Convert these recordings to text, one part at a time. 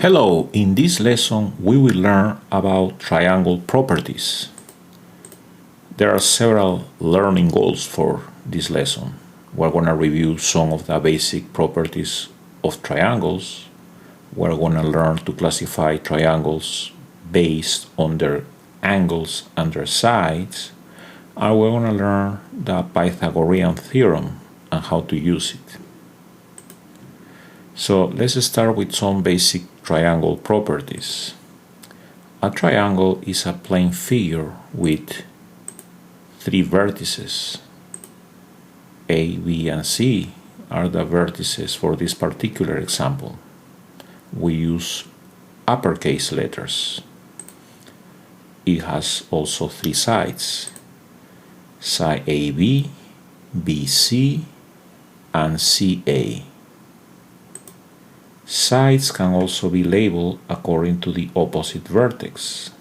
Hello, in this lesson we will learn about triangle properties. There are several learning goals for this lesson. We're going to review some of the basic properties of triangles. We're going to learn to classify triangles based on their angles and their sides. And we're going to learn the Pythagorean theorem and how to use it. So let's start with some basic triangle properties. A triangle is a plane figure with three vertices. A, B, and C are the vertices for this particular example. We use uppercase letters. It has also three sides: side AB, BC, and CA. Sides can also be labeled according to the opposite vertex.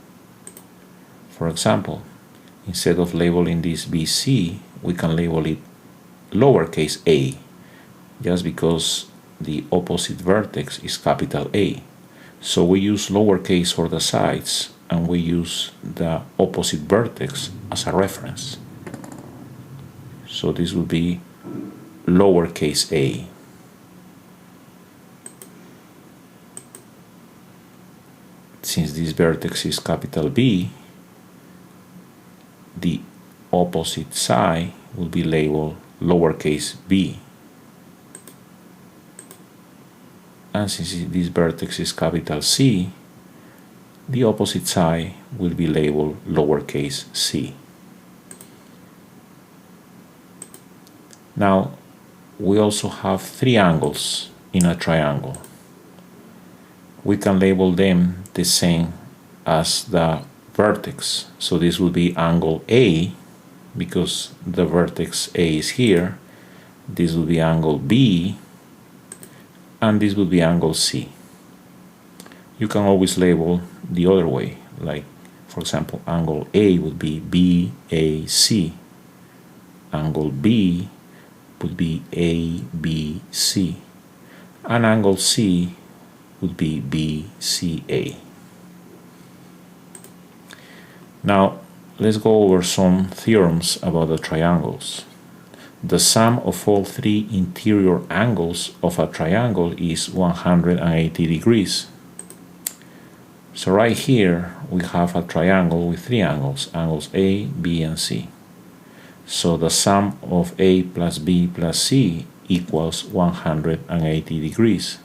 For example, instead of labeling this BC, we can label it lowercase a, just because the opposite vertex is capital A. So we use lowercase for the sides, and we use the opposite vertex as a reference. So this would be lowercase a. Since this vertex is capital B, the opposite side will be labeled lowercase b. And since this vertex is capital C, the opposite side will be labeled lowercase c. Now, we also have three angles in a triangle. We can label them the same as the vertex. So this will be angle A, because the vertex A is here. This will be angle B, and this will be angle C. You can always label the other way, like for example, angle A would be BAC, angle B would be ABC, and angle C would be BCA. Now, let's go over some theorems about the triangles. The sum of all three interior angles of a triangle is 180 degrees. So right here, we have a triangle with three angles, angles A, B, and C. So the sum of A plus B plus C equals 180 degrees.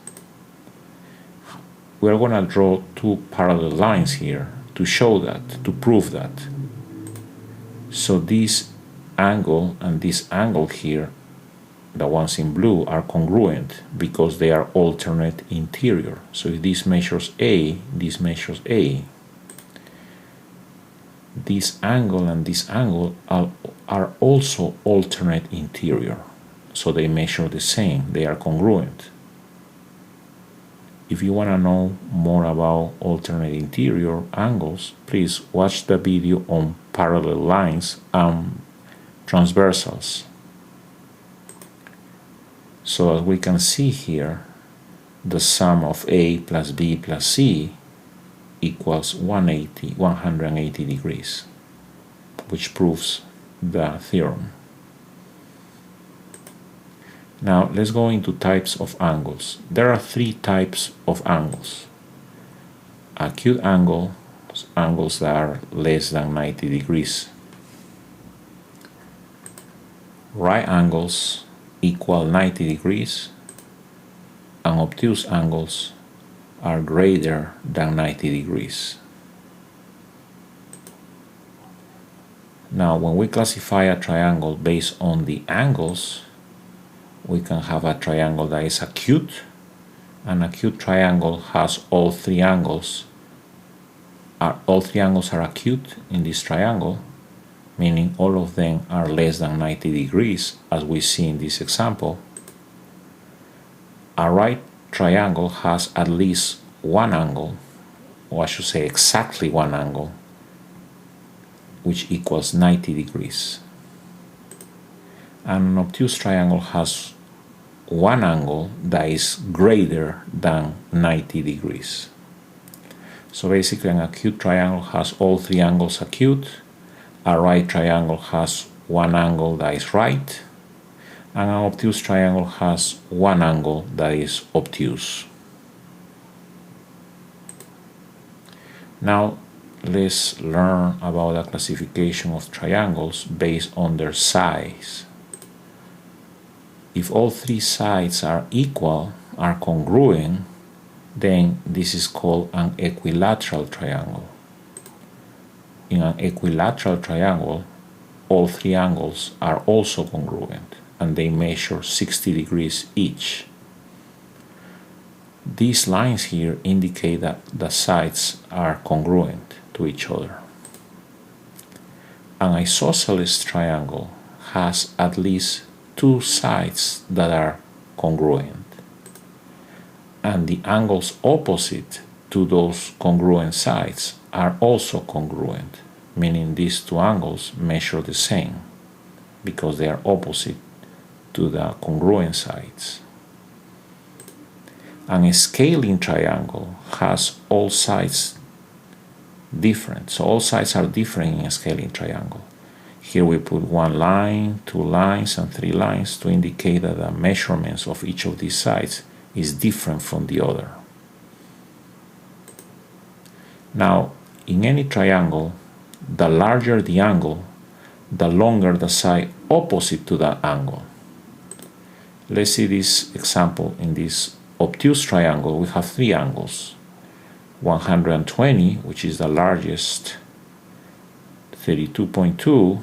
We're going to draw two parallel lines here to show that, to prove that. So this angle and this angle here, the ones in blue, are congruent because they are alternate interior. So if this measures A, this measures A. This angle and this angle are also alternate interior. So they measure the same, they are congruent. If you want to know more about alternate interior angles, please watch the video on parallel lines and transversals. So as we can see here, the sum of A plus B plus C equals 180 degrees, which proves the theorem. Now let's go into types of angles. There are three types of angles: acute angle, angles that are less than 90 degrees; right angles equal 90 degrees; and obtuse angles are greater than 90 degrees. Now, when we classify a triangle based on the angles, we can have a triangle that is acute. An acute triangle has all three angles. All three angles are acute in this triangle, meaning all of them are less than 90 degrees, as we see in this example. A right triangle has at least one angle, or I should say exactly one angle, which equals 90 degrees. And an obtuse triangle has one angle that is greater than 90 degrees. So basically an acute triangle has all three angles acute, a right triangle has one angle that is right, and an obtuse triangle has one angle that is obtuse. Now let's learn about the classification of triangles based on their size. If all three sides are equal, are congruent, then this is called an equilateral triangle. In an equilateral triangle, all three angles are also congruent and they measure 60 degrees each. These lines here indicate that the sides are congruent to each other. An isosceles triangle has at least two sides that are congruent, and the angles opposite to those congruent sides are also congruent, meaning these two angles measure the same because they are opposite to the congruent sides. And a scaling triangle has all sides different, so all sides are different in a scaling triangle. Here we put one line, two lines, and three lines to indicate that the measurements of each of these sides is different from the other. Now, in any triangle, the larger the angle, the longer the side opposite to that angle. Let's see this example. In this obtuse triangle, we have three angles. 120, which is the largest, 32.2,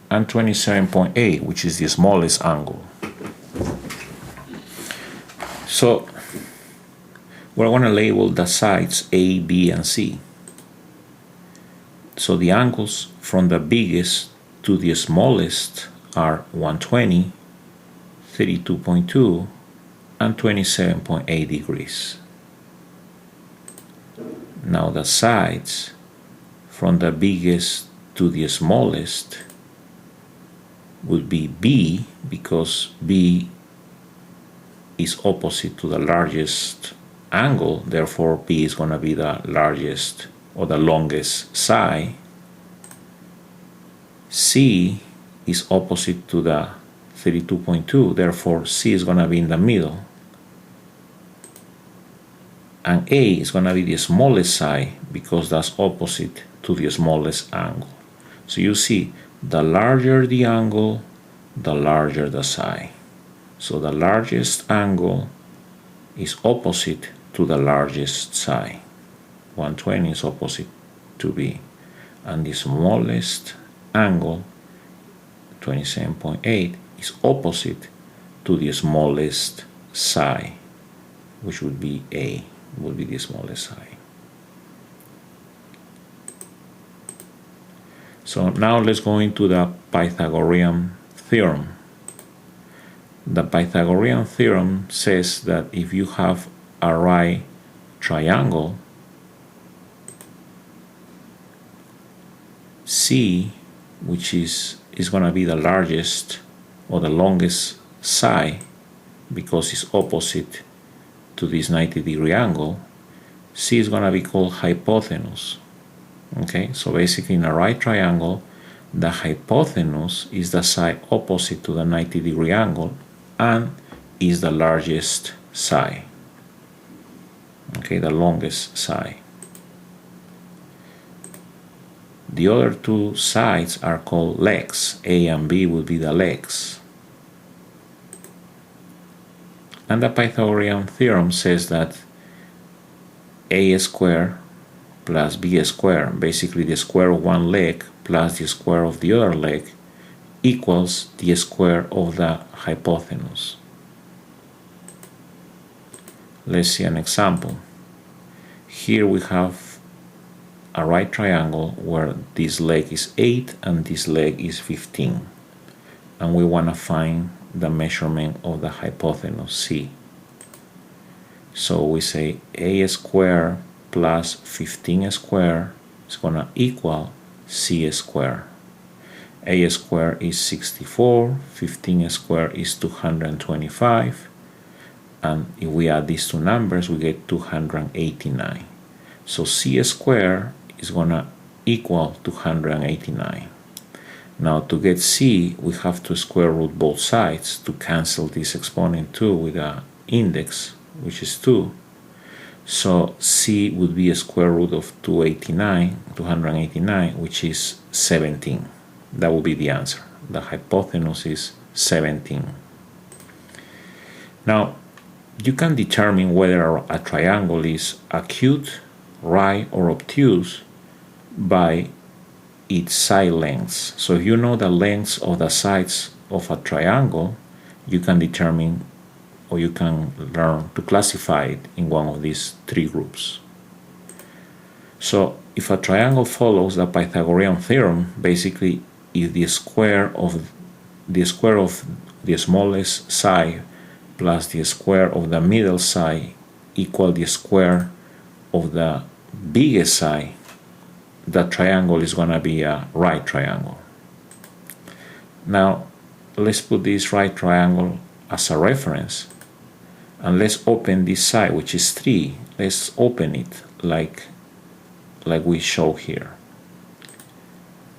and 27.8, which is the smallest angle. So we're going to label the sides A, B, and C. So the angles from the biggest to the smallest are 120, 32.2, and 27.8 degrees. Now the sides from the biggest to the smallest would be B, because B is opposite to the largest angle, therefore B is going to be the largest or the longest side. C is opposite to the 32.2, therefore C is going to be in the middle. And A is going to be the smallest side because that's opposite to the smallest angle. So you see, the larger the angle, the larger the side. So the largest angle is opposite to the largest side. 120 is opposite to B. And the smallest angle, 27.8, is opposite to the smallest side, which would be A, would be the smallest side. So now let's go into the Pythagorean theorem. The Pythagorean theorem says that if you have a right triangle, C, which is going to be the largest or the longest side because it's opposite to this 90-degree angle, C is going to be called hypotenuse. Okay, so basically in a right triangle, the hypotenuse is the side opposite to the 90-degree angle and is the largest side. Okay, the longest side. The other two sides are called legs. A and B will be the legs. And the Pythagorean theorem says that A squared plus B squared, basically the square of one leg plus the square of the other leg, equals the square of the hypotenuse. Let's see an example. Here we have a right triangle where this leg is 8 and this leg is 15. And we want to find the measurement of the hypotenuse C. So we say A squared plus 15 squared is going to equal C squared. A squared is 64, 15 squared is 225, and if we add these two numbers, we get 289. So c squared is going to equal 289. Now to get c, we have to square root both sides to cancel this exponent 2 with an index, which is 2. So c would be a square root of 289, which is 17. That would be the answer. The hypotenuse is 17. Now, you can determine whether a triangle is acute, right, or obtuse by its side lengths. So if you know the lengths of the sides of a triangle, you can determine, or you can learn to classify it in one of these three groups. So if a triangle follows the Pythagorean theorem, basically if the square of the smallest side plus the square of the middle side equal the square of the biggest side, the triangle is going to be a right triangle. Now let's put this right triangle as a reference, and let's open this side, which is 3. Let's open it like we show here.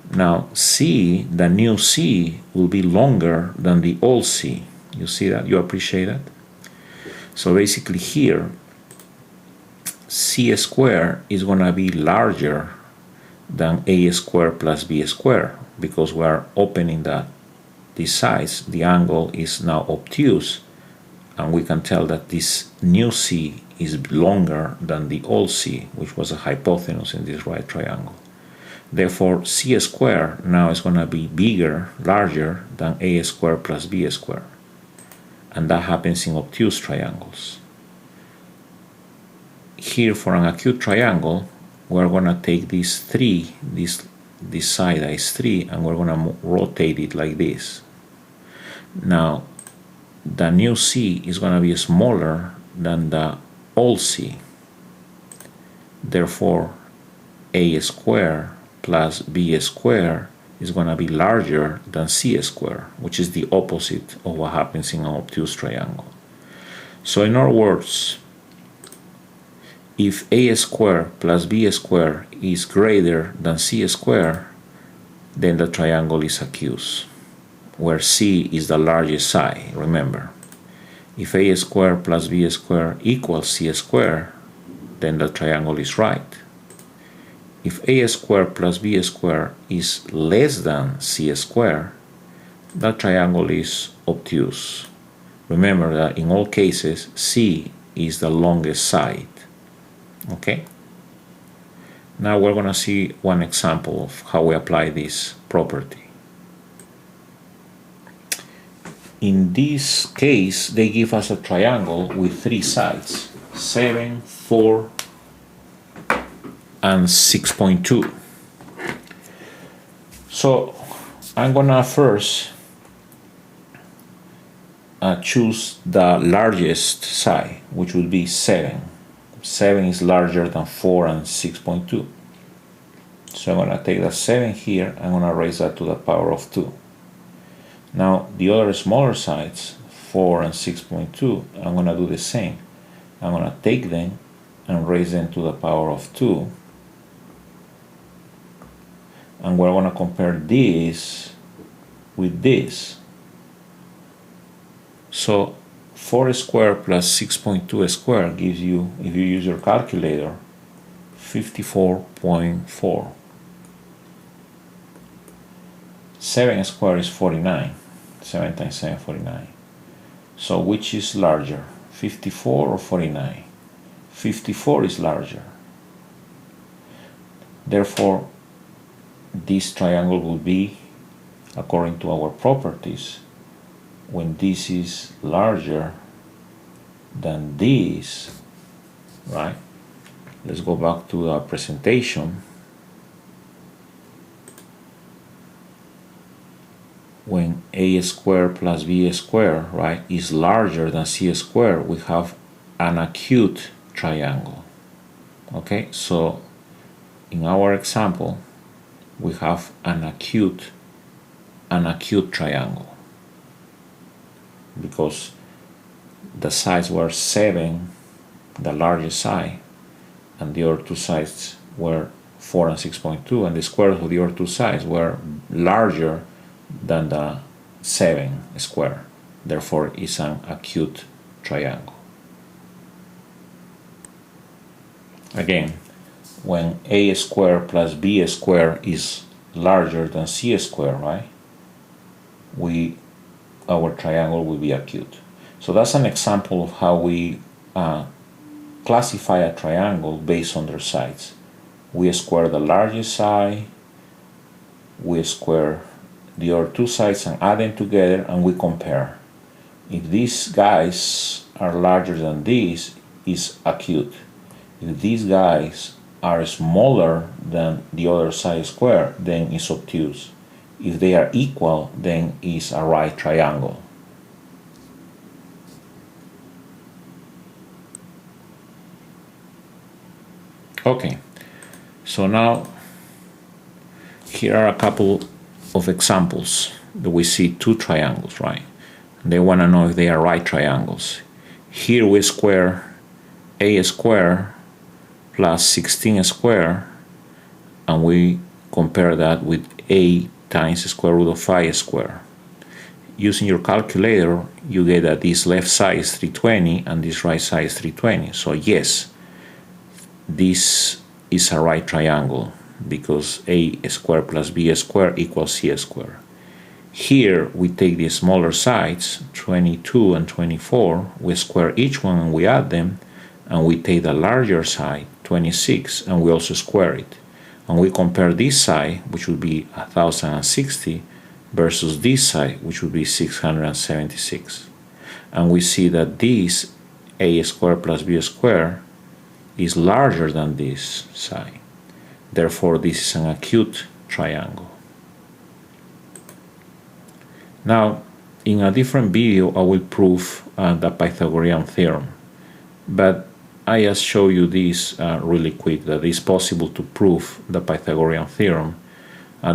Now C, the new C, will be longer than the old C. You see that? You appreciate that? So basically here, C squared is going to be larger than A squared plus B squared, because we are opening these sides. The angle is now obtuse, and we can tell that this new C is longer than the old C, which was a hypotenuse in this right triangle. Therefore, C squared now is going to be larger than A squared plus B squared. And that happens in obtuse triangles. Here, for an acute triangle, we're going to take these 3, this side that is 3, and we're going to rotate it like this. Now, the new C is going to be smaller than the old C. Therefore, A squared plus B squared is going to be larger than C squared, which is the opposite of what happens in an obtuse triangle. So in other words, if A squared plus B squared is greater than C squared, then the triangle is acute, where C is the largest side, remember. If A squared plus B squared equals C squared, then the triangle is right. If A squared plus B squared is less than C squared, the triangle is obtuse. Remember that in all cases, C is the longest side. Okay? Now we're going to see one example of how we apply this property. In this case, they give us a triangle with 3 sides, 7, 4, and 6.2. So I'm gonna first choose the largest side, which would be 7. 7 is larger than 4 and 6.2. So I'm gonna take the 7 here, I'm gonna raise that to the power of 2. Now the other smaller sides, 4 and 6.2, I'm gonna do the same. I'm gonna take them and raise them to the power of 2. And we're going to compare this with this. So 4 squared plus 6.2 squared gives you, if you use your calculator, 54.4. 7 squared is 49. 7 times 7, 49. So which is larger, 54 or 49? 54 is larger. Therefore, this triangle will be, according to our properties, when this is larger than this, right? Let's go back to the presentation. When A squared plus B squared, right, is larger than C squared, we have an acute triangle. Okay, so in our example, we have an acute an acute triangle because the sides were 7, the largest side, and the other two sides were 4 and 6.2, and the squares of the other two sides were larger than the 7 square. Therefore, it's an acute triangle. Again, when a squared plus b squared is larger than c squared, right? Our triangle will be acute. So that's an example of how we classify a triangle based on their sides. We square the largest side, we square the other two sides and add them together, and we compare. If these guys are larger than this, it's acute. If these guys are smaller than the other side square, then it's obtuse. If they are equal, then it's a right triangle. Okay, so now here are a couple of examples that we see two triangles, right? They want to know if they are right triangles. Here we square a square plus 16 square, and we compare that with a times the square root of 5 square. Using your calculator, you get that this left side is 320 and this right side is 320. So yes, this is a right triangle because a squared plus b squared equals c squared. Here we take the smaller sides, 22 and 24, we square each one and we add them, and we take the larger side, 26, and we also square it. And we compare this side, which would be 1060, versus this side, which would be 676. And we see that this a squared plus b squared is larger than this side. Therefore, this is an acute triangle. Now, in a different video, I will prove the Pythagorean theorem. But I just show you this really quick, that it's possible to prove the Pythagorean theorem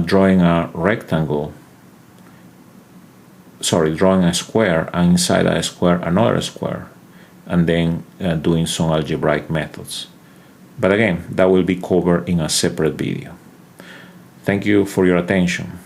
drawing a rectangle, drawing a square, and inside a square another square, and then doing some algebraic methods. But again, that will be covered in a separate video. Thank you for your attention.